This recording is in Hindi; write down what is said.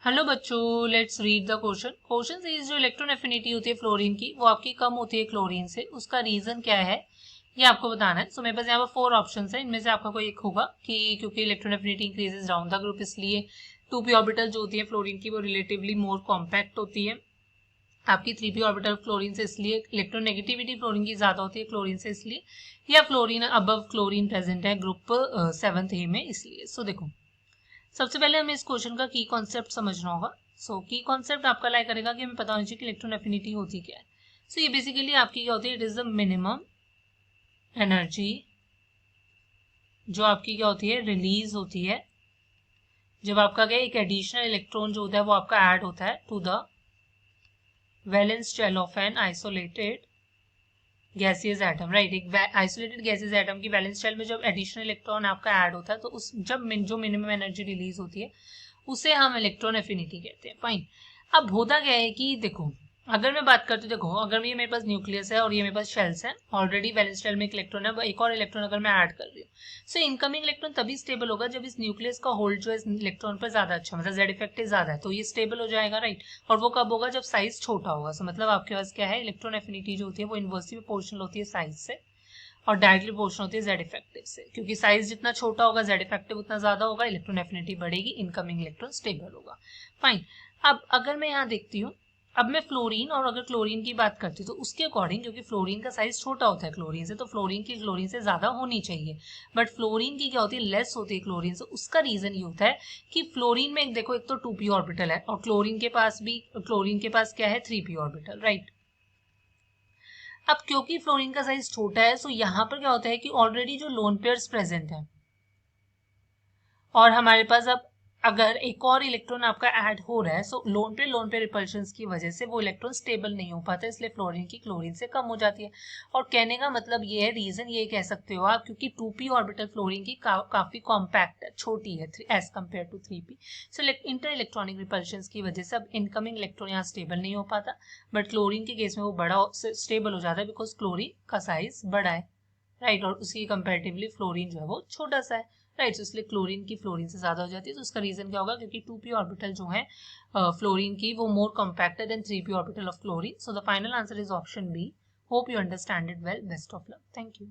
हेलो बच्चों, let's read the question. Question से जो इलेक्ट्रॉन एफिनिटी होती है फ्लोरीन की वो आपकी कम होती है क्लोरीन से। उसका रीजन क्या है ये आपको बताना है। सो मेरे पास यहाँ पर 4 ऑप्शन है, इनमें से आपका कोई एक होगा कि क्योंकि electron affinity increases down the group, इसलिए 2p ऑर्बिटल जो होती है फ्लोरीन की वो रिलेटिवली मोर कॉम्पैक्ट होती है। आपकी 3p ऑर्बिटल फ्लोरीन से इसलिए इलेक्ट्रोनेगेटिविटी फ्लोरीन की ज्यादा होती है क्लोरीन से इसलिए, या फ्लोरीन अबव क्लोरीन प्रेजेंट है ग्रुप 7 ए में इसलिए। सो देखो, सबसे पहले हमें इस क्वेश्चन का की कॉन्सेप्ट समझना होगा। सो की कॉन्सेप्ट आपका लाइक करेगा कि हमें पता होना चाहिए कि इलेक्ट्रॉन एफिनिटी होती क्या है। सो ये बेसिकली आपकी क्या होती है, it is the minimum energy जो आपकी क्या होती है रिलीज होती है जब आपका क्या एक एडिशनल इलेक्ट्रॉन जो होता है वो आपका ऐड होता है to the valence shell of an isolated gaseous atom. Right, एक आइसोलेटेड गैसियस एटम की वैलेंस शेल में जब एडिशनल इलेक्ट्रॉन आपका ऐड होता है तो उस जब जो मिनिमम एनर्जी रिलीज होती है उसे हम इलेक्ट्रॉन एफिनिटी कहते हैं। फाइन। अब होता क्या है कि देखो, अगर मैं बात करती हूँ, देखो अगर ये मेरे पास न्यूक्लियस है और ये मेरे पास शेल्स है, ऑलरेडी वैलेंस शेल में एक इलेक्ट्रॉन है, एक और इलेक्ट्रॉन अगर मैं ऐड कर रही हूँ, सो इनकमिंग इलेक्ट्रॉन तभी स्टेबल होगा जब इस न्यूक्लियस का होल्ड जो है इस इलेक्ट्रॉन पर ज्यादा अच्छा, मतलब जेड इफेक्टिव ज्यादा है, तो ये स्टेबल हो जाएगा। राइट, और वो कब होगा, जब साइज छोटा होगा। सो मतलब आपके पास क्या है, इलेक्ट्रॉन एफिनिटी जो होती है वो इनवर्सली प्रोपोर्शनल होती है साइज से और डायरेक्टली प्रोपोर्शनल होती है जेड इफेक्टिव से, क्योंकि साइज जितना छोटा होगा जेड इफेक्टिव उतना ज्यादा होगा, इलेक्ट्रॉन एफिनिटी बढ़ेगी, इनकमिंग इलेक्ट्रॉन स्टेबल होगा। फाइन। अब अगर मैं यहाँ देखती हूँ, अब मैं फ्लोरीन और अगर क्लोरीन की बात करती हूँ तो उसके अकॉर्डिंग, क्योंकि फ्लोरीन का साइज छोटा होता है क्लोरीन से, तो फ्लोरीन की क्लोरीन से ज्यादा होनी चाहिए, बट फ्लोरीन की क्या होती है, लेस होती है क्लोरीन से। उसका रीजन ये होता है कि फ्लोरीन में देखो एक तो 2p ऑर्बिटल है और क्लोरीन के पास क्या है, 3p ऑर्बिटल। राइट, अब क्योंकि फ्लोरीन का साइज छोटा है, सो यहाँ पर क्या होता है कि ऑलरेडी जो लोन पेयर्स प्रेजेंट है और हमारे पास अब अगर एक और इलेक्ट्रॉन आपका ऐड हो रहा है, सो लोन पे रिपल्शन की वजह से वो इलेक्ट्रॉन स्टेबल नहीं हो पाता, इसलिए फ्लोरीन की क्लोरीन से कम हो जाती है। और कहने का मतलब ये है, रीजन ये कह सकते हो आप, क्योंकि 2p ऑर्बिटल फ्लोरीन की काफी कॉम्पैक्ट है, छोटी है as compare to 3p। So inter electronic repulsion की वजह से अब इनकमिंग इलेक्ट्रॉन यहाँ स्टेबल नहीं हो पाता, बट क्लोरीन के केस में वो बड़ा स्टेबल हो जाता है बिकॉज क्लोरीन का साइज बड़ा है। राइट, और उसकी कंपेरेटिवली फ्लोरीन जो है वो छोटा सा है। राइट, तो इसलिए क्लोरीन की फ्लोरीन से ज्यादा हो जाती है। तो उसका रीजन क्या होगा, क्योंकि 2p ऑर्बिटल जो है फ्लोरीन की वो more compacted than 3p orbital of chlorine. So the final answer is option B. Hope you understand it well. Best of luck. Thank you.